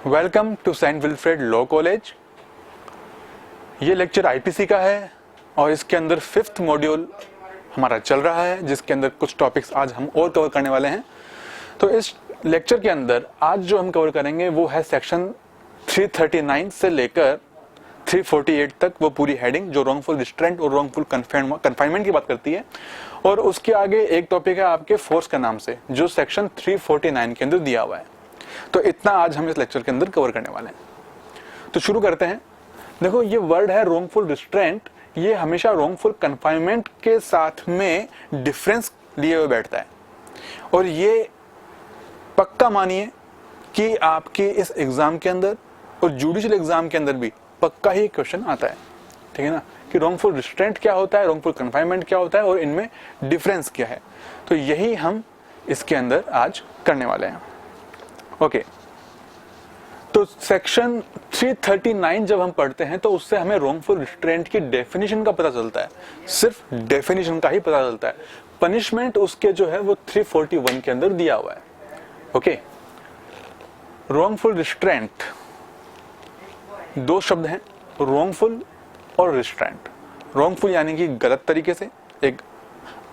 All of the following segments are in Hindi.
Welcome to Saint Wilfred law college. ये लेक्चर आईपीसी का है और इसके अंदर 5th मॉड्यूल हमारा चल रहा है, जिसके अंदर कुछ टॉपिक्स आज हम और कवर करने वाले हैं। तो इस लेक्चर के अंदर आज जो हम कवर करेंगे वो है सेक्शन 339 से लेकर 348 तक, वो पूरी हेडिंग जो रॉन्गफुल रिस्ट्रेंट और रॉन्गफुल कन्फाइनमेंट की बात करती है। और उसके आगे एक टॉपिक है आपके फोर्स के नाम से, जो सेक्शन 349 के अंदर दिया हुआ है। तो इतना आज हम इस लेक्चर के अंदर कवर करने वाले हैं। तो शुरू करते हैं। देखो, ये वर्ड है रॉन्गफुल रिस्ट्रेंट, ये हमेशा रॉन्गफुल कन्फाइनमेंट के साथ में डिफरेंस लिए हुए बैठता है। और ये पक्का मानिए कि आपके इस एग्जाम के अंदर और जुडिशियल एग्जाम के अंदर भी पक्का ही क्वेश्चन आता है, ठीक है ना, कि रॉन्गफुल रिस्ट्रेंट क्या होता है, रॉन्गफुल कन्फाइनमेंट क्या होता है और इनमें डिफरेंस क्या है। तो यही हम इसके अंदर आज करने वाले हैं। ओके, तो सेक्शन 339 जब हम पढ़ते हैं तो उससे हमें रॉन्गफुल रिस्ट्रेंट की डेफिनेशन का पता चलता है, सिर्फ डेफिनेशन का ही पता चलता है। पनिशमेंट उसके जो है वो 341 के अंदर दिया हुआ है। ओके, रॉन्गफुल रिस्ट्रेंट, दो शब्द हैं, रॉन्गफुल और रिस्ट्रेंट। रॉन्गफुल यानी कि गलत तरीके से, एक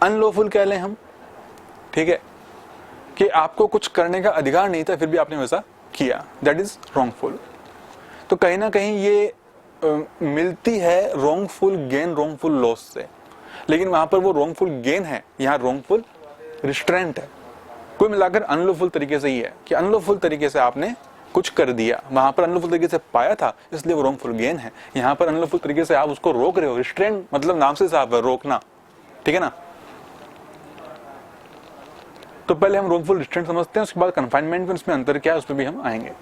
अनलॉफुल कह लें हम, ठीक है, कि आपको कुछ करने का अधिकार नहीं था फिर भी आपने वैसा किया, दैट इज रॉन्गफुल। तो कहीं ना कहीं ये मिलती है रॉन्गफुल गेन रॉन्गफुल लॉस से, लेकिन वहां पर वो रॉन्गफुल गेन है, यहाँ रॉन्गफुल रिस्ट्रेंट है। कोई मिलाकर अनलॉफुल तरीके से ही है कि अनलॉफुल तरीके से आपने कुछ कर दिया, वहां पर अनलॉफुल तरीके से पाया था इसलिए वो रॉन्गफुल गेन है। यहाँ पर अनलॉफुल तरीके से आप उसको रोक रहे हो, रिस्ट्रेंट मतलब नाम से साफ है, रोकना, ठीक है ना। तो पहले हम रॉन्गफुल रिस्ट्रेंट समझते हैं, उसके बाद कन्फाइनमेंट में उसमें अंतर क्या है उस पर भी हम आएंगे।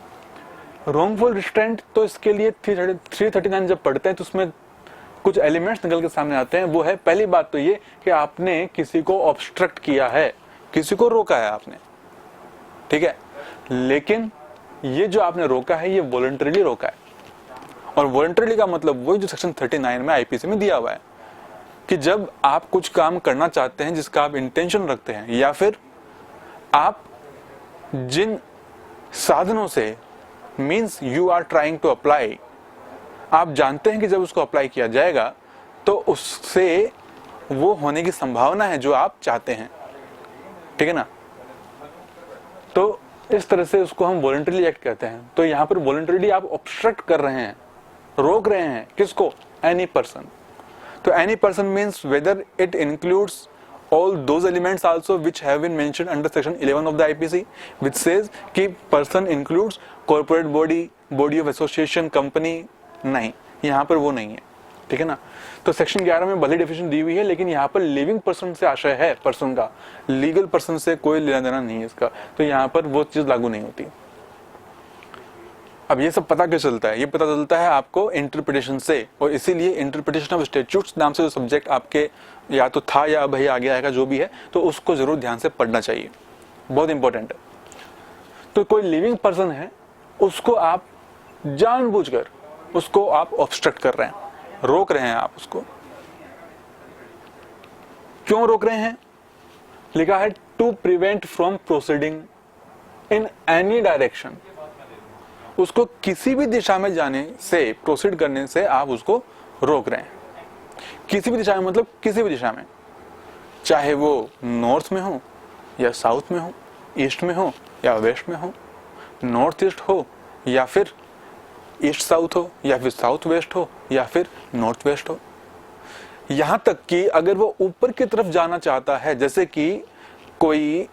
रॉन्गफुल रिस्ट्रेंट, तो इसके लिए 339 जब पढ़ते हैं तो उसमें कुछ एलिमेंट्स निकल के सामने आते हैं। वो है, पहली बात तो ये कि आपने किसी को ऑब्स्ट्रक्ट किया है, किसी को रोका है आपने, ठीक है, लेकिन ये जो आपने रोका है ये वॉलंटरीली रोका है। और वॉलंटरीली का मतलब वही जो सेक्शन 39 में आईपीसी में दिया हुआ है कि जब आप कुछ काम करना चाहते हैं जिसका आप इंटेंशन रखते हैं, या फिर आप जिन साधनों से means you are trying to apply, आप जानते हैं कि जब उसको अप्लाई किया जाएगा तो उससे वो होने की संभावना है जो आप चाहते हैं, ठीक है ना। तो इस तरह से उसको हम वॉलंटरीली एक्ट कहते हैं। तो यहाँ पर वॉलंटरीली आप ऑब्स्ट्रक्ट कर रहे हैं, रोक रहे हैं, किसको? Any person. तो any person means whether it includes all those elements also which have been mentioned under section 11 of the IPC, which says कि person includes corporate body, body of association, company। नहीं, यहाँ पर वो नहीं है, ठीक है ना। तो सेक्शन 11 में भले डेफिनेशन दी हुई है, लेकिन यहाँ पर लिविंग पर्सन से आशय है, पर्सन का, लीगल पर्सन से कोई लेना देना नहीं है इसका। तो यहाँ पर वो चीज लागू नहीं होती। अब ये सब पता क्यों चलता है? ये पता चलता है आपको इंटरप्रिटेशन से, और इसीलिए इंटरप्रिटेशन ऑफ स्टैट्यूट्स नाम से जो सब्जेक्ट आपके या तो था या अब ही आगे आएगा, जो भी है, तो उसको जरूर ध्यान से पढ़ना चाहिए, बहुत इंपॉर्टेंट है। तो कोई लिविंग पर्सन है, उसको आप जानबूझकर उसको आप ऑब्स्ट्रक्ट कर रहे हैं, रोक रहे हैं आप उसको। क्यों रोक रहे हैं? लिखा है to prevent from proceeding in any direction. उसको किसी भी दिशा में जाने से, प्रोसीड करने से आप उसको रोक रहे हैं। किसी भी दिशा में मतलब किसी भी दिशा में, चाहे वो नॉर्थ में हो या साउथ में हो, ईस्ट में हो या वेस्ट में हो, नॉर्थ ईस्ट हो या फिर ईस्ट साउथ हो, या फिर साउथ वेस्ट हो, या फिर नॉर्थ वेस्ट हो। यहां तक कि अगर वो ऊपर की तरफ जाना चाहता है, जैसे कि कोई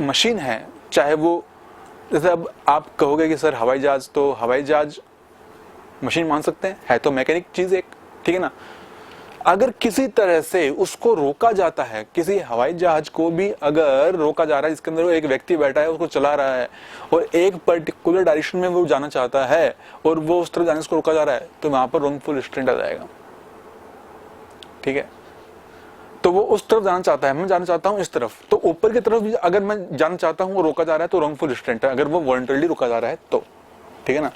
मशीन है, चाहे वो, जैसे अब आप कहोगे कि सर हवाई जहाज, तो हवाई जहाज मशीन मान सकते हैं, है तो मैकेनिक चीज एक, ठीक है ना। अगर किसी तरह से उसको रोका जाता है, किसी हवाई जहाज को भी अगर रोका जा रहा है जिसके अंदर एक व्यक्ति बैठा है, उसको चला रहा है और एक पर्टिकुलर डायरेक्शन में वो जाना चाहता है और वो उस तरफ जाने से रोका जा रहा है, तो वहां पर रॉन्गफुल रिस्ट्रेंट आ जाएगा, ठीक है। तो वो उस तरफ जाना चाहता है, मैं जाना चाहता हूं इस तरफ, तो ऊपर की तरफ अगर मैं जाना चाहता हूं, वो रोका जा रहा है तो रॉन्गफुल रिस्ट्रेंट है, अगर वो वॉलंटरीली रोका जा रहा है तो, ठीक है ना।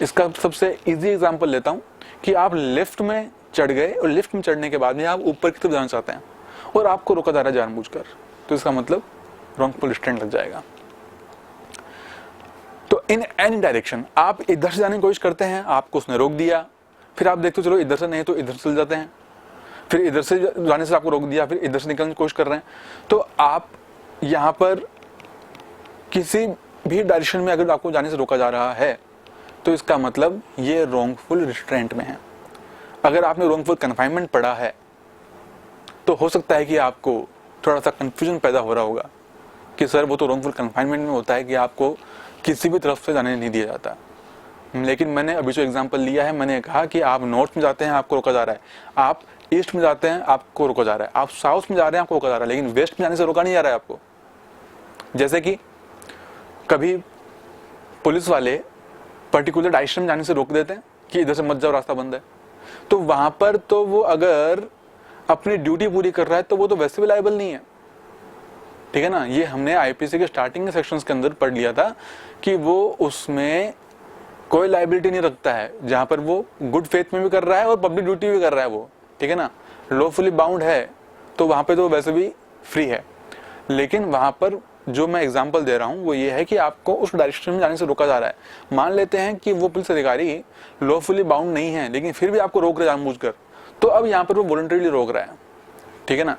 इसका सबसे इजी एग्जांपल लेता हूं कि आप लिफ्ट में चढ़ गए और लिफ्ट में चढ़ने के बाद में आप ऊपर की तरफ जाना चाहते हैं और आपको रोका जा रहा है जानबूझकर, तो इसका मतलब रॉन्गफुल रिस्ट्रेंट लग जाएगा। इन एनी डायरेक्शन, आप इधर से जाने की कोशिश करते हैं, आपको उसने रोक दिया, फिर आप देखते हो चलो इधर से नहीं तो इधर चल जाते हैं, फिर इधर से जाने से आपको रोक दिया, फिर इधर से निकलने की कोशिश कर रहे हैं, तो आप यहाँ पर किसी भी डायरेक्शन में अगर आपको जाने से रोका जा रहा है तो इसका मतलब ये रॉन्गफुल रिस्ट्रेंट में है। अगर आपने रॉन्गफुल कन्फाइनमेंट पढ़ा है तो हो सकता है कि आपको थोड़ा सा कंफ्यूजन पैदा हो रहा होगा कि सर वो तो रॉन्गफुल कन्फाइनमेंट में होता है कि आपको किसी भी तरफ से जाने नहीं दिया जाता, लेकिन मैंने अभी जो एग्जांपल लिया है, मैंने कहा कि आप नॉर्थ में जाते हैं आपको रोका जा रहा है, आप ईस्ट में जाते हैं आपको रोका जा रहा है, आप साउथ में जा रहे हैं आपको रोका जा रहा है, लेकिन वेस्ट में जाने से रोका नहीं जा रहा है आपको। जैसे कि कभी पुलिस वाले पर्टिकुलर डायरेक्शन में जाने से रोक देते हैं कि इधर से मत जाओ, रास्ता बंद है, तो वहां पर तो वो अगर अपनी ड्यूटी पूरी कर रहा है तो वो तो वैसे भी लायबल नहीं है, ठीक है ना। ये हमने आईपीसी के स्टार्टिंग के सेक्शंस के अंदर पढ़ लिया था कि वो उसमें कोई लायबिलिटी नहीं रखता है, जहां पर वो गुड फेथ में भी कर रहा है और पब्लिक ड्यूटी भी कर रहा है वो, ठीक है ना, लॉफुली बाउंड है, तो वहां पे तो वैसे भी फ्री है। लेकिन वहां पर जो मैं एग्जांपल दे रहा हूं वो ये है कि आपको उस डायरेक्शन में जाने से रोका जा रहा है। मान लेते हैं कि वो पुलिस अधिकारी लॉफुली बाउंड नहीं है लेकिन फिर भी आपको रोक रहे जानबूझकर, तो अब यहाँ पर वो वॉलंटरीली रोक रहा है, ठीक है ना,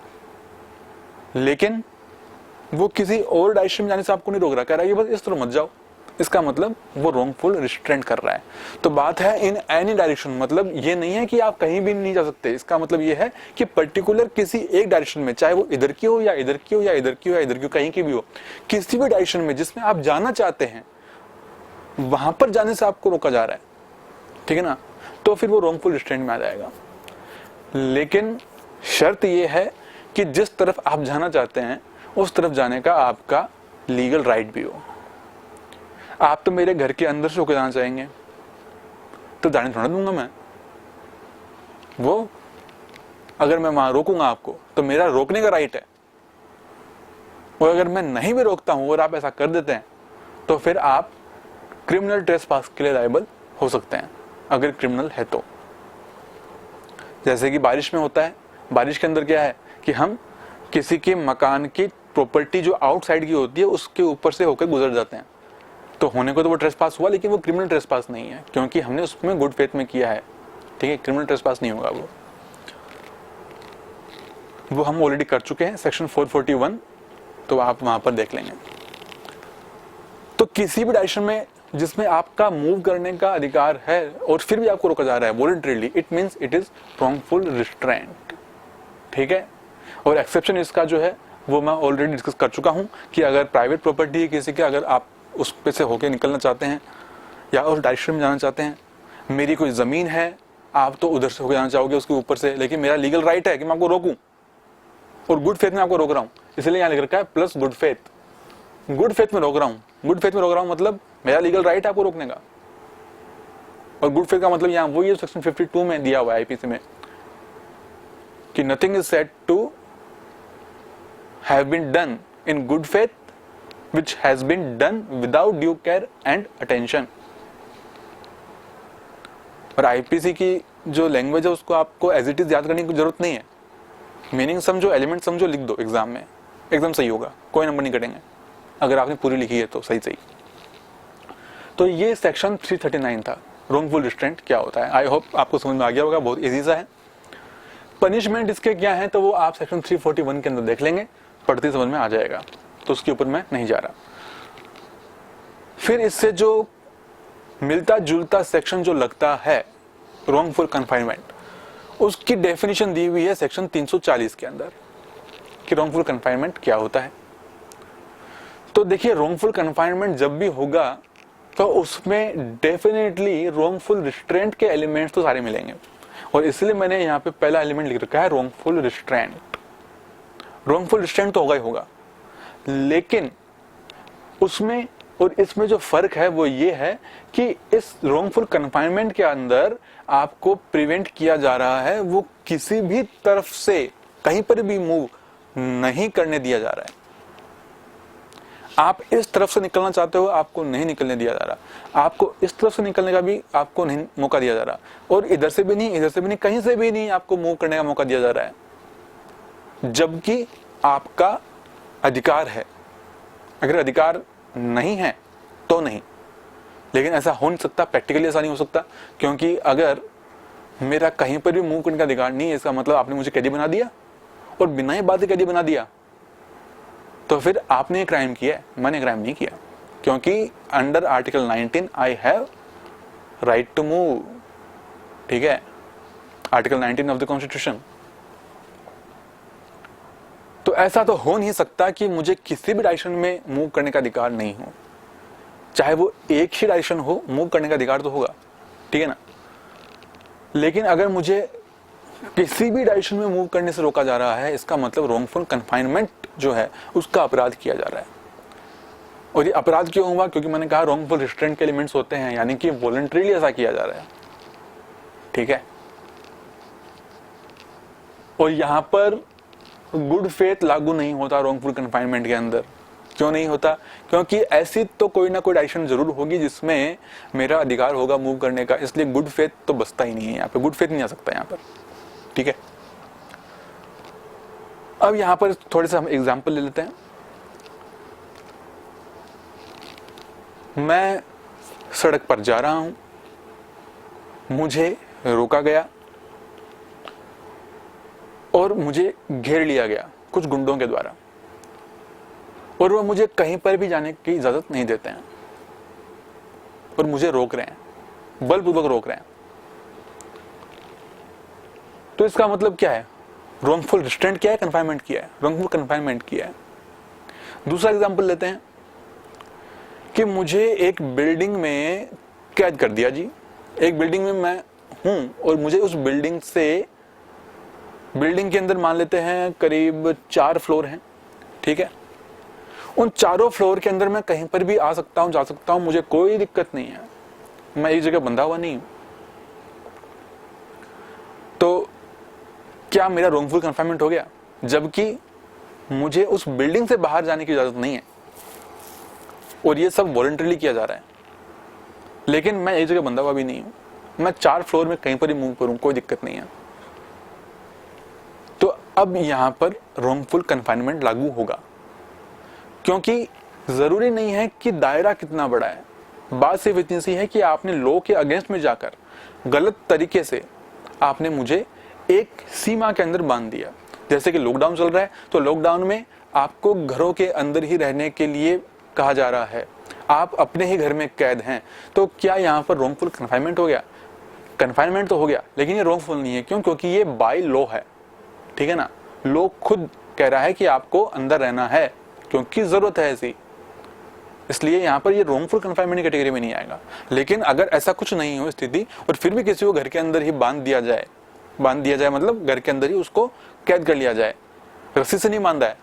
लेकिन वो किसी और डायरेक्शन में जाने से आपको नहीं रोक रहा, कह रहा है कि बस इस तरह मत जाओ, इसका मतलब वो रॉन्गफुल रिस्ट्रेंट कर रहा है। तो बात है इन एनी डायरेक्शन, मतलब ये नहीं है कि आप कहीं भी नहीं जा सकते, इसका मतलब ये है कि पर्टिकुलर किसी एक डायरेक्शन में, चाहे वो इधर की हो या इधर की हो या इधर की हो या इधर की हो, कहीं की भी हो, किसी भी डायरेक्शन में जिसमें आप जाना चाहते हैं वहां पर जाने से आपको रोका जा रहा है, ठीक है ना, तो फिर वो रॉन्गफुल रिस्ट्रेंट में आ जाएगा। लेकिन शर्त यह है कि जिस तरफ आप जाना चाहते हैं उस तरफ जाने का आपका लीगल राइट भी हो। आप तो मेरे घर के अंदर से होकर जाना चाहेंगे तो जाने थोड़ा दूंगा मैं, वो अगर मैं वहां रोकूंगा आपको तो मेरा रोकने का राइट है, और अगर मैं नहीं भी रोकता हूं और आप ऐसा कर देते हैं तो फिर आप क्रिमिनल ट्रेसपास के लिए लायबल हो सकते हैं, अगर क्रिमिनल है तो। जैसे कि बारिश में होता है, बारिश के अंदर क्या है कि हम किसी के मकान की प्रॉपर्टी जो आउटसाइड की होती है उसके ऊपर से होकर गुजर जाते हैं, तो होने को तो वो ट्रेसपास हुआ लेकिन वो क्रिमिनल ट्रेसपास नहीं है क्योंकि हमने उसमें गुड फेथ में किया है, ठीक है, क्रिमिनल ट्रेसपास नहीं होगा वो हम ऑलरेडी कर चुके हैं सेक्शन 441, तो आप वहां पर देख लेंगे। तो किसी भी डायरेक्शन में जिसमें आपका मूव करने का अधिकार है और फिर भी आपको रोका जा रहा है voluntarily, it means it is wrongful restraint, ठीक है। और एक्सेप्शन इसका जो है वो मैं ऑलरेडी डिस्कस कर चुका हूं कि अगर प्राइवेट प्रॉपर्टी है किसी के, अगर आप उस पे से होके निकलना चाहते हैं या उस डायरेक्शन में जाना चाहते हैं, मेरी कोई जमीन है, आप तो उधर से होकर जाना चाहोगे उसके ऊपर से, लेकिन मेरा लीगल राइट है कि मैं आपको रोकूं और गुड फेथ में आपको रोक रहा हूं, इसलिए यहां लिख रखा है plus good faith, good faith में रोक रहा हूं, गुड फेथ में रोक रहा हूं मतलब मेरा लीगल राइट है आपको रोकने का। और गुड फेथ का मतलब यहाँ वही सेक्शन 52 में दिया हुआ है आईपीसी में कि nothing is said to have been done in good faith which has been done without due care and attention। और आईपीसी की जो लैंग्वेज है उसको आपको एज इट इज याद करने की जरूरत नहीं है, मीनिंग समझो, एलिमेंट समझो, लिख दो एग्जाम में, एकदम सही होगा, कोई नंबर नहीं कटेंगे अगर आपने पूरी लिखी है तो सही। तो ये सेक्शन 339 था, रॉन्गफुल रिस्ट्रेंट क्या होता है। आई होप आपको समझ में आ गया होगा, बहुत इजी सा है। पनिशमेंट इसके क्या है तो वो आप सेक्शन 341 के अंदर देख लेंगे, पढ़ते समझ में आ जाएगा, तो उसके ऊपर मैं नहीं जा रहा। फिर इससे जो मिलता जुलता सेक्शन जो लगता है रॉन्गफुल कन्फाइनमेंट, उसकी डेफिनेशन दी हुई है सेक्शन 340 के अंदर कि रॉन्गफुल कन्फाइनमेंट क्या होता है। तो देखिए, रॉन्गफुल कन्फाइनमेंट जब भी होगा तो उसमें डेफिनेटली रॉन्गफुल रिस्ट्रेंट के एलिमेंट्स तो सारे मिलेंगे, और इसलिए मैंने यहाँ पे पहला एलिमेंट लिख रखा है रॉन्गफुल रिस्ट्रेंट। रॉन्गफुल रिस्ट्रेंट तो होगा ही होगा, लेकिन उसमें और इसमें जो फर्क है वो ये है कि इस रॉन्गफुल कन्फाइनमेंट के अंदर आपको प्रिवेंट किया जा रहा है, वो किसी भी तरफ से कहीं पर भी मूव नहीं करने दिया जा रहा है। आप इस तरफ से निकलना चाहते हो, आपको नहीं निकलने दिया जा रहा, आपको इस तरफ से निकलने का भी आपको नहीं मौका दिया जा रहा, और इधर से भी नहीं, इधर से भी नहीं, कहीं से भी नहीं आपको मूव करने का मौका दिया जा रहा है, जबकि आपका अधिकार है। अगर अधिकार नहीं है तो नहीं, लेकिन ऐसा हो नहीं सकता, प्रैक्टिकली ऐसा नहीं हो सकता, क्योंकि अगर मेरा कहीं पर भी मूव करने का अधिकार नहीं है, इसका मतलब आपने मुझे कैदी बना दिया, और बिना ही बात के कैदी बना दिया, तो फिर आपने क्राइम किया है, मैंने क्राइम नहीं किया, क्योंकि under article 19 I have right to move, ठीक है, आर्टिकल 19 ऑफ द कॉन्स्टिट्यूशन। तो ऐसा तो हो नहीं सकता कि मुझे किसी भी डायरेक्शन में मूव करने का अधिकार नहीं हो, चाहे वो एक ही डायरेक्शन हो, मूव करने का अधिकार तो होगा, ठीक है ना। लेकिन अगर मुझे किसी भी डायरेक्शन में मूव करने से रोका जा रहा है, इसका मतलब रॉन्गफुल कन्फाइनमेंट जो है उसका अपराध किया जा रहा है। और ये अपराध क्यों हुआ? क्योंकि मैंने कहा रॉन्गफुल रिस्ट्रेंट के एलिमेंट्स होते हैं, यानी कि वॉलंटरीली ऐसा किया जा रहा है, ठीक है। और यहां पर गुड फेथ लागू नहीं होता रॉन्गफुल कन्फाइनमेंट के अंदर। क्यों नहीं होता? क्योंकि ऐसी तो कोई ना कोई डायरेक्शन जरूर होगी जिसमें मेरा अधिकार होगा मूव करने का, इसलिए गुड फेथ तो बसता ही नहीं है यहाँ पे, गुड फेथ नहीं आ सकता यहाँ पर, ठीक है। अब यहां पर थोड़े से हम एग्जाम्पल ले लेते हैं। मैं सड़क पर जा रहा हूं, मुझे रोका गया और मुझे घेर लिया गया कुछ गुंडों के द्वारा, और वो मुझे कहीं पर भी जाने की इजाजत नहीं देते हैं और मुझे रोक रहे हैं, बलपूर्वक रोक रहे हैं। तो इसका मतलब क्या है? रॉन्गफुल रिस्ट्रेंट किया है, कन्फाइनमेंट किया है, रॉन्गफुल कन्फाइनमेंट किया है। दूसरा एग्जांपल लेते हैं कि मुझे एक बिल्डिंग में कैद कर दिया जी। एक बिल्डिंग में मैं हूं और मुझे उस बिल्डिंग के अंदर मान लेते हैं करीब 4 फ्लोर हैं, ठीक है। उन चारों फ्लोर के अंदर मैं कहीं पर भी आ सकता हूं, जा सकता हूं, मुझे कोई दिक्कत नहीं है, मैं एक जगह बंधा हुआ नहीं हूं। तो क्या मेरा रॉन्गफुल कन्फाइनमेंट हो गया? जबकि मुझे उस बिल्डिंग से बाहर जाने की इजाजत नहीं है और ये सब वॉलंटरीली किया जा रहा है, लेकिन मैं एक जगह बंधा हुआ भी नहीं हूं, मैं 4 फ्लोर में कहीं पर ही मूव करूं, कोई दिक्कत नहीं है। तो अब यहां पर रॉन्गफुल कन्फाइनमेंट लागू होगा, क्योंकि जरूरी नहीं है कि दायरा कितना बड़ा है, बात सिर्फ इतनी सी है कि आपने लॉ के अगेंस्ट में जाकर गलत तरीके से आपने मुझे एक सीमा के अंदर बांध दिया। जैसे कि लॉकडाउन चल रहा है, तो लॉकडाउन में आपको घरों के अंदर ही रहने के लिए कहा जा रहा है, आप अपने ही घर में कैद हैं। तो क्या यहाँ पर रॉन्गफुल कन्फाइनमेंट हो गया? कन्फाइनमेंट तो हो गया, लेकिन ये रॉन्गफुल नहीं है। क्यों? क्योंकि ये बाय लॉ है, ठीक है ना। लॉ खुद कह रहा है कि आपको अंदर रहना है क्योंकि जरूरत है ऐसी, इसलिए यहाँ पर ये रॉन्गफुल कन्फाइनमेंट की कैटेगरी में नहीं आएगा। लेकिन अगर ऐसा कुछ नहीं हो स्थिति और फिर भी किसी को घर के अंदर ही बांध दिया जाए मतलब घर के अंदर ही उसको कैद कर लिया जाए, रस्सी से नहीं बांधा है,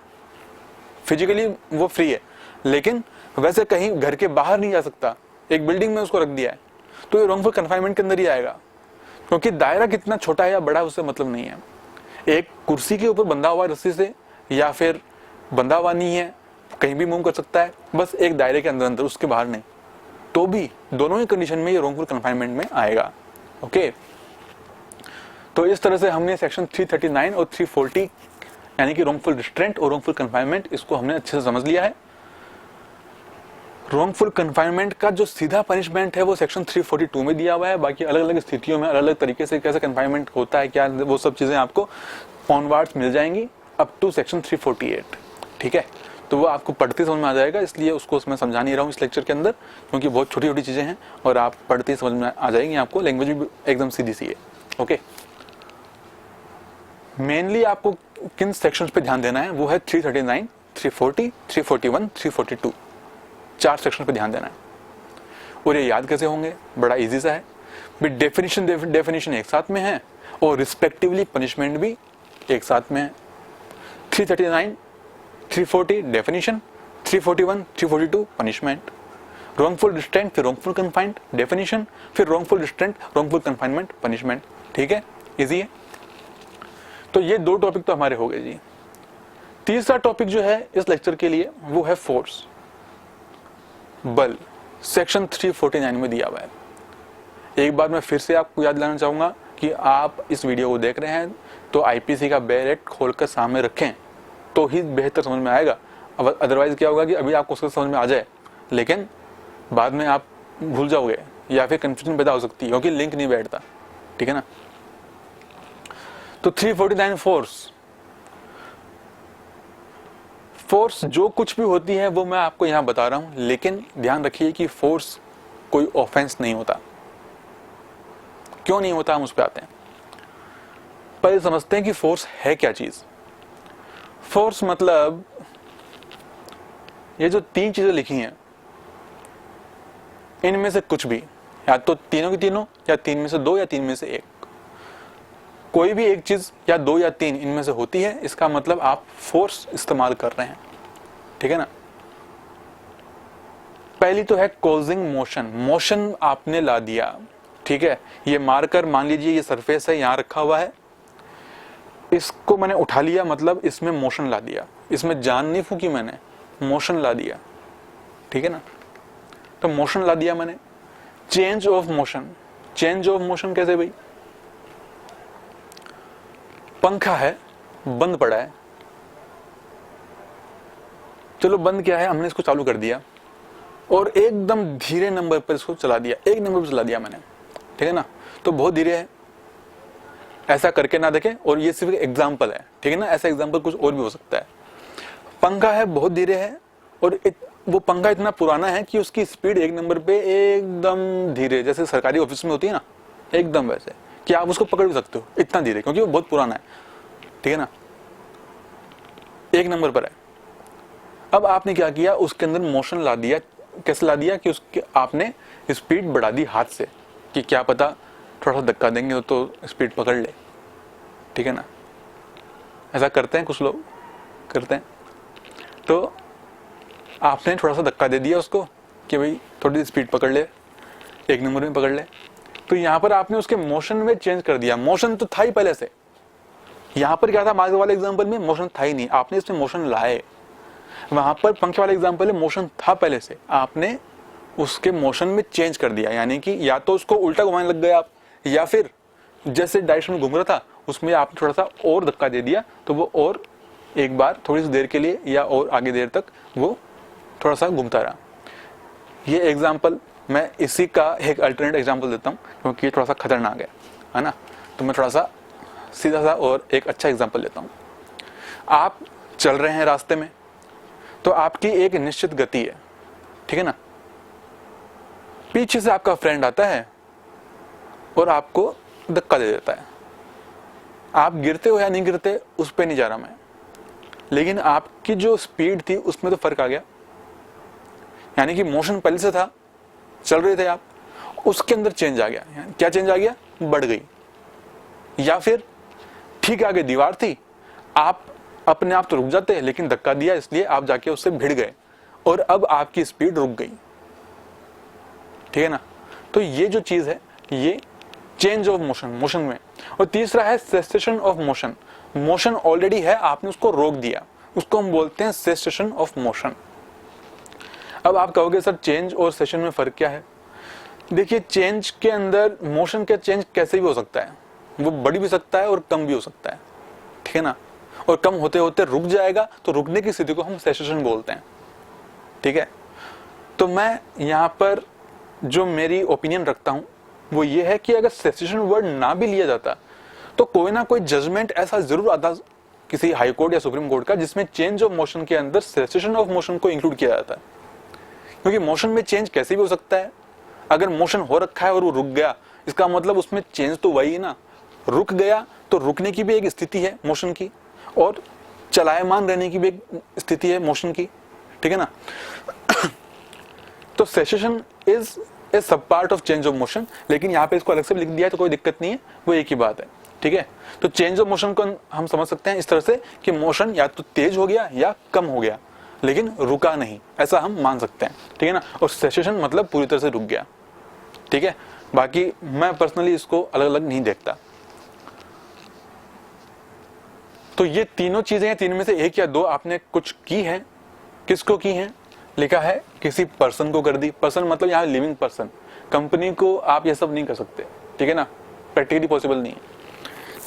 फिजिकली वो फ्री है, लेकिन वैसे कहीं घर के बाहर नहीं जा सकता, एक बिल्डिंग में उसको रख दिया है, तो ये रॉन्गफुल कन्फाइनमेंट के अंदर ही आएगा। क्योंकि दायरा कितना छोटा है या बड़ा है उससे मतलब नहीं है। एक कुर्सी के ऊपर बंधा हुआ रस्सी से या फिर बंधा हुआ नहीं है, कहीं भी मूव कर सकता है, बस एक दायरे के अंदर, उसके बाहर नहीं, तो भी दोनों ही कंडीशन में ये रॉन्गफुल कन्फाइनमेंट में आएगा। ओके, तो इस तरह से हमने सेक्शन 339 और 340 यानी कि रॉन्गफुल रिस्ट्रेंट और रॉन्गफुल कन्फाइनमेंट, इसको हमने अच्छे से समझ लिया है। रॉन्गफुल कन्फाइनमेंट का जो सीधा पनिशमेंट है वो सेक्शन 342 में दिया हुआ है। बाकी अलग अलग स्थितियों में अलग अलग तरीके से कैसे कन्फाइनमेंट होता है, क्या वो सब चीजें आपको ऑनवर्ड्स मिल जाएंगी अप टू सेक्शन 348, ठीक है। तो वो आपको पढ़ते समझ में आ जाएगा, इसलिए उसको मैं समझा नहीं रहा हूँ इस लेक्चर के अंदर, क्योंकि बहुत छोटी छोटी चीजें हैं और आप पढ़ते समझ में आ जाएंगी, आपको लैंग्वेज भी एकदम सीधी सी है। ओके, मेनली आपको किन सेक्शंस पे ध्यान देना है वो है 339, 340, 341, 342, 4 सेक्शन पे ध्यान देना है। और ये याद कैसे होंगे? बड़ा इजी सा है, डेफिनेशन एक साथ में है और रिस्पेक्टिवली पनिशमेंट भी एक साथ में है। 339, 340 डेफिनेशन, 341, 342 पनिशमेंट, रॉन्गफुल रिस्ट्रेंट फिर रॉन्गफुल कन्फाइंड डेफिनेशन, फिर wrongful restraint wrongful confinement punishment, ठीक है, इजी है। तो ये 2 टॉपिक तो हमारे हो गए जी। तीसरा टॉपिक जो है इस लेक्चर के लिए वो है फोर्स, बल, सेक्शन 349 में दिया हुआ है। एक बार मैं फिर से आपको याद दिलाना चाहूंगा कि आप इस वीडियो को देख रहे हैं तो आईपीसी का बैरेट खोलकर सामने रखें तो ही बेहतर समझ में आएगा। अब अदरवाइज क्या होगा कि अभी आपको उसका समझ में आ जाए लेकिन बाद में आप भूल जाओगे या फिर कंफ्यूजन पैदा हो सकती है क्योंकि लिंक नहीं बैठता, ठीक है ना। तो 349 फोर्स जो कुछ भी होती है वो मैं आपको यहां बता रहा हूं, लेकिन ध्यान रखिए कि फोर्स कोई ऑफेंस नहीं होता। क्यों नहीं होता हम उस पर आते हैं। पहले समझते हैं कि फोर्स है क्या चीज। फोर्स मतलब ये जो 3 चीजें लिखी हैं इनमें से कुछ भी, या तो तीनों की तीनों, या 3 में से 2, या 3 में से 1, कोई भी एक चीज या 2 या 3 इनमें से होती है, इसका मतलब आप फोर्स इस्तेमाल कर रहे हैं, ठीक है ना। पहली तो है कॉजिंग मोशन। मोशन आपने ला दिया, ठीक है। ये मार्कर मान लीजिए ये सरफेस है, यहां रखा हुआ है, इसको मैंने उठा लिया, मतलब इसमें मोशन ला दिया। इसमें जान नहीं फूकी मैंने, मोशन ला दिया, ठीक है ना। तो मोशन ला दिया मैंने। Change of motion, change of motion कैसे भाई? पंखा है, बंद पड़ा है, चलो बंद क्या है, हमने इसको चालू कर दिया और एकदम धीरे नंबर पर इसको चला दिया, 1 नंबर पर चला दिया मैंने, ठीक है ना। तो बहुत धीरे है, ऐसा करके ना देखें, और ये सिर्फ एग्जांपल है, ठीक है ना। ऐसा एग्जांपल कुछ और भी हो सकता है। पंखा है, बहुत धीरे है, और वो पंखा इतना पुराना है कि उसकी स्पीड 1 नंबर पे एकदम धीरे, जैसे सरकारी ऑफिस में होती है ना, एकदम वैसे कि आप उसको पकड़ भी सकते हो, इतना धीरे, क्योंकि वो बहुत पुराना है, ठीक है ना। 1 नंबर पर है। अब आपने क्या किया, उसके अंदर मोशन ला दिया। कैसे ला दिया कि उसके आपने स्पीड बढ़ा दी हाथ से, कि क्या पता थोड़ा सा धक्का देंगे तो स्पीड पकड़ ले, ठीक है ना। ऐसा करते हैं कुछ लोग, करते हैं। तो आपने थोड़ा सा धक्का दे दिया उसको कि भाई थोड़ी स्पीड पकड़ ले, 1 नंबर में पकड़ ले। तो यहां पर आपने उसके मोशन में चेंज कर दिया। मोशन तो था ही पहले से, यहां पर क्या था, मार्ग वाले एग्जांपल में मोशन था ही नहीं, आपने इसमें मोशन लाए। वहां पर पंखे वाले एग्जांपल में मोशन था पहले से, आपने उसके मोशन में चेंज कर दिया। यानी कि या तो उसको उल्टा घुमाने लग गए आप, या फिर जैसे डायरेक्शन में घूम रहा था उसमें आपने थोड़ा सा और धक्का दे दिया, तो वो और एक बार थोड़ी सी देर के लिए या और आगे देर तक वो थोड़ा सा घूमता रहा। ये एग्जांपल मैं इसी का एक अल्टरनेट एग्जांपल देता हूँ, क्योंकि ये थोड़ा सा खतरनाक है ना। तो मैं थोड़ा सा सीधा सा और एक अच्छा एग्जांपल लेता हूँ। आप चल रहे हैं रास्ते में, तो आपकी एक निश्चित गति है, ठीक है ना। पीछे से आपका फ्रेंड आता है और आपको धक्का दे देता है। आप गिरते हो या नहीं गिरते उस पर नहीं जा रहा मैं, लेकिन आपकी जो स्पीड थी उसमें तो फर्क आ गया। यानी कि मोशन पहले से था, चल रहे थे आप, उसके अंदर चेंज आ गया। क्या चेंज आ गया? बढ़ गई। या फिर ठीक आगे दीवार थी, आप अपने आप तो रुक जाते, लेकिन धक्का दिया इसलिए आप जाके उससे भिड़ गए और अब आपकी स्पीड रुक गई, ठीक है ना। तो ये जो चीज है ये चेंज ऑफ मोशन, मोशन में। और तीसरा है cessation of motion. Motion already है, आपने उसको रोक दिया, उसको हम बोलते हैं सेसेशन ऑफ मोशन। अब आप कहोगे सर चेंज और सेशन में फर्क क्या है? देखिए, चेंज के अंदर मोशन का चेंज कैसे भी हो सकता है, वो बढ़ भी सकता है और कम भी हो सकता है, ठीक है ना। और कम होते होते रुक जाएगा, तो रुकने की स्थिति को हम सेसेशन बोलते हैं, ठीक है। तो मैं यहां पर जो मेरी ओपिनियन रखता हूं वो ये है कि अगर सेसेशन वर्ड ना भी लिया जाता तो कोई ना कोई जजमेंट ऐसा जरूर आता किसी हाई कोर्ट या सुप्रीम कोर्ट का, जिसमें चेंज ऑफ मोशन के अंदर सेसेशन ऑफ मोशन को इंक्लूड किया जाता है। क्योंकि मोशन में चेंज कैसे भी हो सकता है। अगर मोशन हो रखा है और वो रुक गया, इसका मतलब उसमें चेंज तो वही है ना। रुक गया तो रुकने की भी एक स्थिति है मोशन की, और चलायमान रहने की भी एक स्थिति है मोशन की, ठीक है ना। तो सेसेशन इज ए सब part of change of motion, लेकिन यहाँ पे इसको अलग से लिख दिया है तो कोई दिक्कत नहीं है, वो एक ही बात है, ठीक है। तो चेंज ऑफ मोशन को हम समझ सकते हैं इस तरह से कि मोशन या तो तेज हो गया या कम हो गया, लेकिन रुका नहीं, ऐसा हम मान सकते हैं, ठीक है ना। और सेसेशन मतलब पूरी तरह से रुक गया, ठीक है। बाकी मैं पर्सनली इसको अलग अलग नहीं देखता। तो ये तीनों चीजें हैं, 3 में से 1 या 2 आपने कुछ की है। किसको की है? लिखा है किसी पर्सन को कर दी। पर्सन मतलब यहाँ लिविंग पर्सन, कंपनी को आप ये सब नहीं कर सकते, ठीक है ना, प्रैक्टिकली पॉसिबल नहीं है।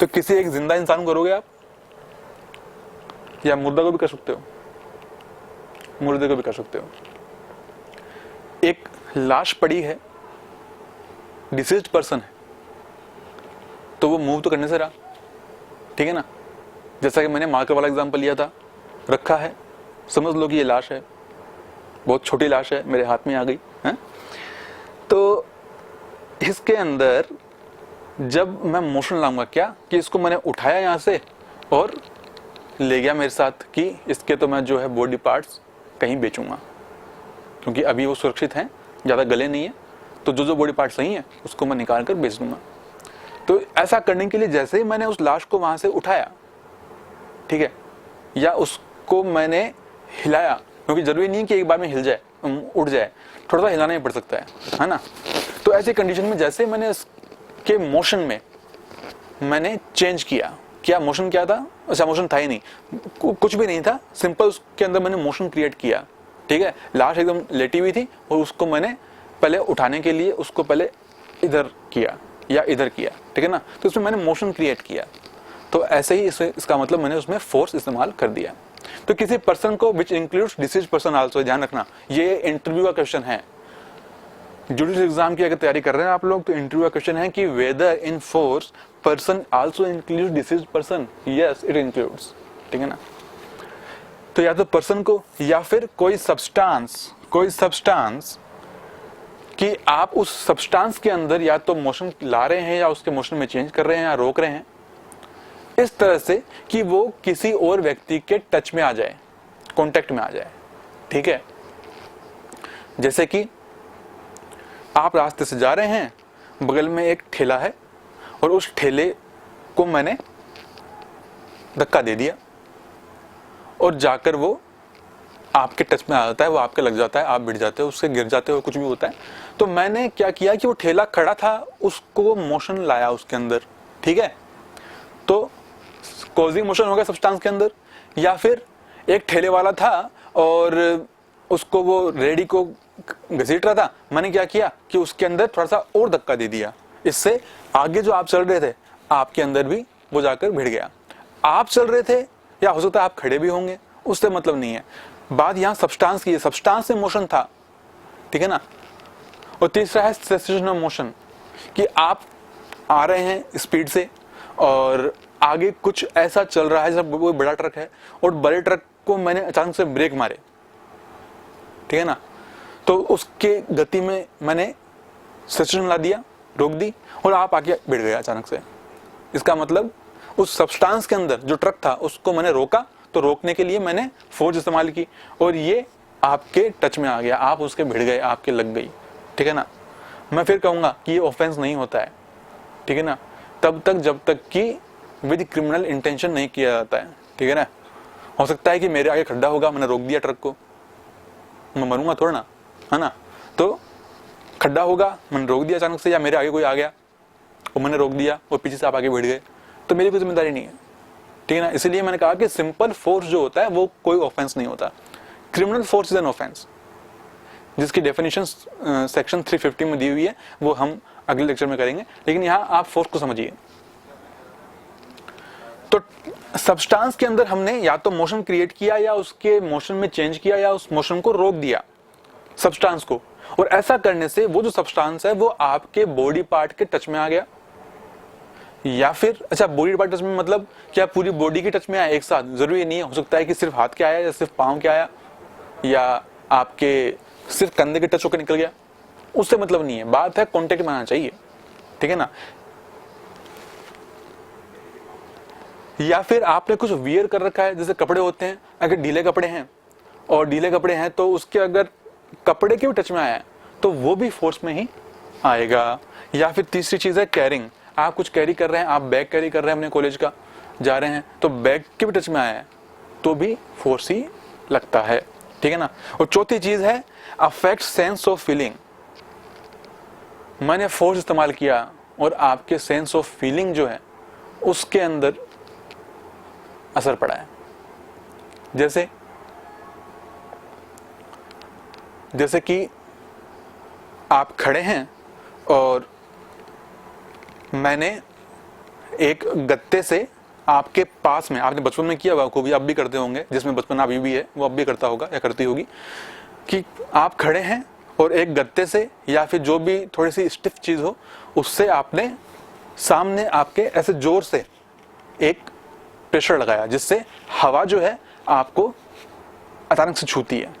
तो किसी एक जिंदा इंसान को करोगे आप, या मुर्दा को भी कर सकते हो, मुर्दे को भी कर सकते हो। एक लाश पड़ी है डिसीज्ड पर्सन है तो वो मूव तो करने से रहा, ठीक है ना। जैसा कि मैंने मार्कर वाला एग्जांपल लिया था, रखा है, समझ लो कि ये लाश है, बहुत छोटी लाश है, मेरे हाथ में आ गई है। तो इसके अंदर जब मैं मोशन लाऊंगा क्या कि इसको मैंने उठाया यहाँ से और ले गया मेरे साथ कि इसके तो मैं जो है बॉडी पार्ट्स कहीं बेचूंगा, क्योंकि अभी वो सुरक्षित हैं, ज़्यादा गले नहीं है, तो जो बॉडी पार्ट सही है उसको मैं निकाल कर बेच दूंगा। तो ऐसा करने के लिए जैसे ही मैंने उस लाश को वहाँ से उठाया, ठीक है, या उसको मैंने हिलाया, क्योंकि जरूरी नहीं कि एक बार में हिल जाए, उड़ जाए, थोड़ा सा हिलाना ही पड़ सकता है ना। तो ऐसी कंडीशन में जैसे मैंने इसके मोशन में मैंने चेंज किया, क्या मोशन क्या था, अच्छा मोशन था ही नहीं, कुछ भी नहीं था, सिंपल उसके अंदर मैंने मोशन क्रिएट किया, ठीक है। लाश एकदम लेटी हुई थी और उसको मैंने पहले उठाने के लिए उसको पहले इधर किया या इधर किया, ठीक है ना। तो उसमें मैंने मोशन क्रिएट किया, तो ऐसे ही इसका मतलब मैंने उसमें फोर्स इस्तेमाल कर दिया। तो किसी पर्सन को which includes deceased person also, ध्यान रखना ये इंटरव्यू का क्वेश्चन है। जुडिशियल एग्जाम की अगर तैयारी कर रहे हैं आप लोग तो इंटरव्यू का क्वेश्चन है कि whether in force person also includes deceased person, yes it includes, ठीक है ना। तो या तो पर्सन को या फिर कोई सब्सटेंस कि आप उस सब्सटेंस के अंदर या तो मोशन ला रहे हैं या उसके मोशन में चेंज कर रहे हैं या रोक रहे हैं इस तरह से कि वो किसी और व्यक्ति के टच में आ जाए, कांटेक्ट में आ जाए, ठीक है। जैसे कि आप रास्ते से जा रहे हैं, बगल में एक ठेला है और उस ठेले को मैंने धक्का दे दिया और जाकर वो आपके टच में आ जाता है, वो आपके लग जाता है, आप भिड़ जाते हो, उससे गिर जाते हो, कुछ भी होता है। तो मैंने क्या किया कि वो ठेला खड़ा था, उसको मोशन लाया उसके अंदर, ठीक है। तो कॉजिंग मोशन हो गया सब्सटेंस के अंदर। या फिर एक ठेले वाला था और उसको वो रेडी को घसीट रहा था, मैंने क्या किया कि उसके अंदर थोड़ा सा और धक्का दे दिया, इससे आगे जो आप चल रहे थे आपके अंदर भी वो जाकर भिड़ गया। आप चल रहे थे या हो सकता है आप खड़े भी होंगे, उससे मतलब नहीं है, बात यहाँ सब्सटेंस की है, सब्सटेंस में मोशन था, ठीक है ना। और तीसरा है सेसेशन ऑफ मोशन, कि आप आ रहे हैं स्पीड से और आगे कुछ ऐसा चल रहा है जैसे कोई बड़ा ट्रक है और बड़े ट्रक को मैंने अचानक से ब्रेक मारे, ठीक है ना। तो उसके गति में मैंने सेसेशन ला दिया, रोक दी और आप आके भिड़ गए अचानक से। इसका मतलब उस सब्सटेंस के अंदर जो ट्रक था उसको मैंने रोका, तो रोकने के लिए मैंने फोर्स इस्तेमाल की और ये आपके टच में आ गया, आप उसके भिड़ गए, आपके लग गई, ठीक है ना। मैं फिर कहूंगा कि ये ऑफेंस नहीं होता है, ठीक है ना, तब तक जब तक कि विद क्रिमिनल इंटेंशन नहीं किया जाता है, ठीक है ना। हो सकता है कि मेरे आगे खड्डा होगा, मैंने रोक दिया ट्रक को, मैं मरूंगा थोड़ा ना, है ना। तो खड्डा होगा, मैंने रोक दिया अचानक से, या मेरे आगे कोई आ गया और मैंने रोक दिया और पीछे से आप आगे भिड़ गए, तो मेरी कोई जिम्मेदारी नहीं है, ठीक है ना। इसलिए मैंने कहा कि सिंपल फोर्स जो होता है वो कोई ऑफेंस नहीं होता। Criminal force is an offence, जिसकी डेफिनेशन सेक्शन 350 में दी हुई है, वो हम अगले लेक्चर में करेंगे, लेकिन यहाँ आप फोर्स को समझिए। तो सब्सटेंस के अंदर हमने या तो मोशन क्रिएट किया या उसके मोशन में चेंज किया या उस मोशन को रोक दिया सब्सटेंस को, और ऐसा करने से वो जो सब्सटेंस है वो आपके बॉडी पार्ट के टच में आ गया। या फिर अच्छा बॉडी पार्ट टच में मतलब क्या पूरी बॉडी के टच में आया एक साथ, जरूरी नहीं है, हो सकता है कि सिर्फ हाथ के आया या सिर्फ पांव के आया या आपके सिर्फ कंधे के टच होकर निकल गया, उससे मतलब नहीं है, बात है कांटेक्ट में आना चाहिए, ठीक है ना। या फिर आपने कुछ वियर कर रखा है, जैसे कपड़े होते हैं, अगर ढीले कपड़े हैं तो उसके अगर कपड़े के भी टच में आया है तो वो भी फोर्स में ही आएगा। या फिर तीसरी चीज है कैरिंग, आप कुछ कैरी कर रहे हैं, आप बैग कैरी कर रहे हैं अपने कॉलेज का, जा रहे हैं, तो बैग के भी टच में आया है तो भी फोर्स ही लगता है, ठीक है ना। और चौथी चीज है अफेक्ट सेंस ऑफ फीलिंग, मैंने फोर्स इस्तेमाल किया और आपके सेंस ऑफ फीलिंग जो है उसके अंदर असर पड़ा है। जैसे कि आप खड़े हैं और मैंने एक गत्ते से आपके पास में, आपने बचपन में किया होगा, को भी आप भी करते होंगे, जिसमें बचपन अभी भी है वो अब भी करता होगा या करती होगी, कि आप खड़े हैं और एक गत्ते से या फिर जो भी थोड़ी सी स्टिफ चीज हो उससे आपने सामने आपके ऐसे जोर से एक प्रेशर लगाया, जिससे हवा जो है आपको अचानक से छूती है,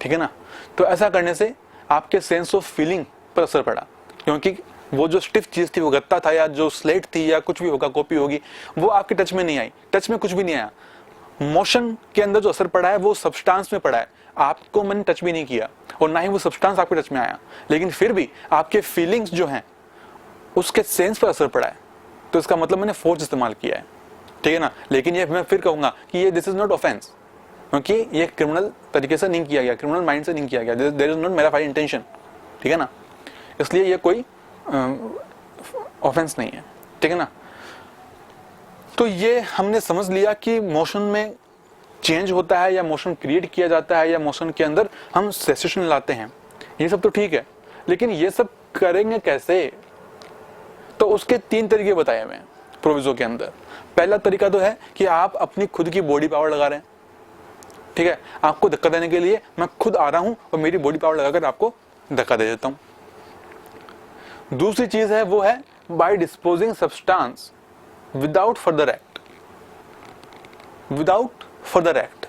ठीक है ना। तो ऐसा करने से आपके सेंस ऑफ फीलिंग पर असर पड़ा, क्योंकि वो जो स्टिफ चीज थी, वो गत्ता था या जो स्लेट थी या कुछ भी होगा, कॉपी होगी, वो आपके टच में नहीं आई, टच में कुछ भी नहीं आया। मोशन के अंदर जो असर पड़ा है वो सब्सटेंस में पड़ा है, आपको मैंने टच भी नहीं किया और ना ही वो सब्सटेंस आपके टच में आया, लेकिन फिर भी आपके फीलिंग्स जो हैं उसके सेंस पर असर पड़ा है। तो इसका मतलब मैंने फोर्स इस्तेमाल किया है, ठीक है ना। लेकिन ये मैं फिर कहूंगा कि ये दिस इज नॉट ऑफेंस, क्योंकि ये क्रिमिनल तरीके से नहीं किया गया, क्रिमिनल माइंड से नहीं किया गया, देयर इज नॉट मैलिफाइड इंटेंशन, ठीक है ना। इसलिए ये कोई ऑफेंस नहीं है, ठीक है ना। तो ये हमने समझ लिया कि मोशन में चेंज होता है या मोशन क्रिएट किया जाता है या मोशन के अंदर हम सेसेशन लाते हैं, ये सब तो ठीक है, लेकिन ये सब करेंगे कैसे? तो उसके 3 तरीके बताए हुए हैं प्रोविजो के अंदर। पहला तरीका तो है कि आप अपनी खुद की बॉडी पावर लगा रहे हैं, ठीक है। आपको धक्का देने के लिए मैं खुद आ रहा हूं और मेरी बॉडी पावर लगाकर आपको धक्का दे देता हूं। दूसरी चीज है वो है by disposing substance without further act. Without further act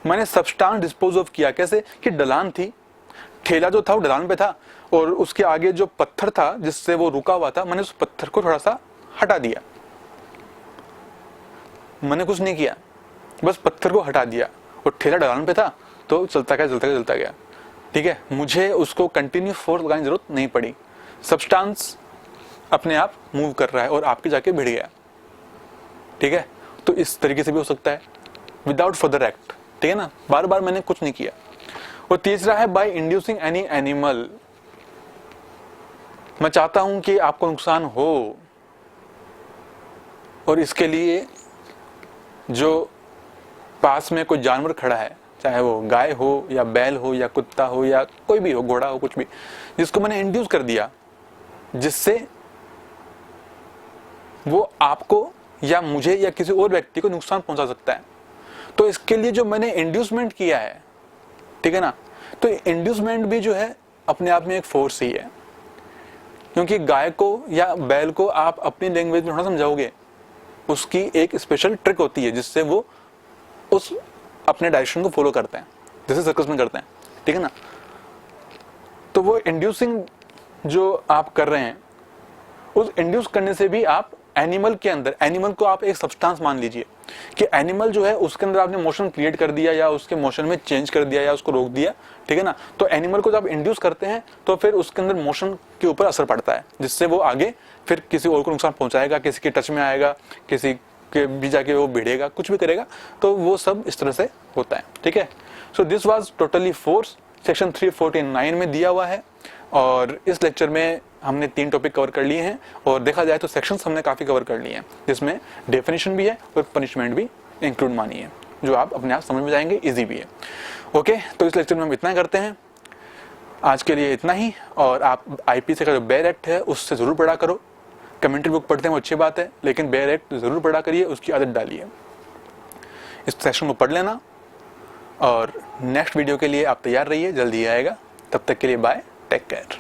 मैंने सब्सटेंस डिस्पोज ऑफ किया। कैसे? कि ढलान थी, ठेला जो था वो ढलान पे था और उसके आगे जो पत्थर था जिससे वो रुका हुआ था, मैंने उस पत्थर को थोड़ा सा हटा दिया। मैंने कुछ नहीं किया, बस पत्थर को हटा दिया और ठेला ढलान पे था तो चलता गया, ठीक है। मुझे उसको कंटिन्यू फोर्स लगाने की जरूरत नहीं पड़ी, सब्सटेंस अपने आप मूव कर रहा है और आपके जाके भिड़ गया, ठीक है। तो इस तरीके से भी हो सकता है विदाउट फर्दर एक्ट, ठीक है ना, बार बार मैंने कुछ नहीं किया। और तीसरा है बाय इंड्यूसिंग एनी एनिमल। मैं चाहता हूं कि आपको नुकसान हो और इसके लिए जो पास में कोई जानवर खड़ा है, चाहे वो गाय हो या बैल हो या कुत्ता हो या कोई भी हो, घोड़ा हो, कुछ भी, जिसको मैंने इंड्यूस कर दिया, जिससे वो आपको या मुझे या किसी और व्यक्ति को नुकसान पहुंचा सकता है। तो इसके लिए जो मैंने इंड्यूसमेंट किया है, ठीक है ना, तो इंड्यूसमेंट भी जो है अपने आप में एक फोर्स ही है, क्योंकि गाय को या बैल को आप अपनी लैंग्वेज में थोड़ा समझाओगे, उसकी एक स्पेशल ट्रिक होती है जिससे वो उस अपने डायरेक्शन को फॉलो करते हैं, जैसे सर्कस में करते हैं, ठीक है ना। तो वो इंड्यूसिंग जो आप कर रहे हैं, उस इंड्यूस करने से भी आप एनिमल के अंदर, एनिमल को आप एक सब्सटेंस मान लीजिए कि एनिमल जो है उसके अंदर आपने मोशन क्रिएट कर दिया या उसके मोशन में चेंज कर दिया या उसको रोक दिया, ठीक है ना। तो एनिमल को जब आप इंड्यूस करते हैं तो फिर उसके अंदर मोशन के ऊपर असर पड़ता है, जिससे वो आगे फिर किसी और को नुकसान पहुंचाएगा, किसी के टच में आएगा, किसी के भी जाके वो भिड़ेगा, कुछ भी करेगा। तो वो सब इस तरह से होता है, ठीक है। So this was totally force, section 349 में दिया हुआ है। और इस लेक्चर में हमने 3 टॉपिक कवर कर लिए हैं और देखा जाए तो सेक्शंस हमने काफी कवर कर लिए हैं, जिसमें डेफिनेशन भी है और पनिशमेंट भी इंक्लूड मानी है, जो आप अपने आप समझ में जाएंगे, इजी भी है। ओके, तो इस लेक्चर में हम इतना करते हैं, आज के लिए इतना ही। और आप आईपीसी का जो बेयर एक्ट है उससे जरूर पढ़ा करो, कमेंट्री बुक पढ़ते हैं वो अच्छी बात है, लेकिन बेयर एक्ट जरूर पढ़ा करिए, उसकी आदत डालिए, इस सेक्शन को पढ़ लेना। और नेक्स्ट वीडियो के लिए आप तैयार रहिए, जल्दी आएगा। तब तक के लिए बाय, टेक केयर।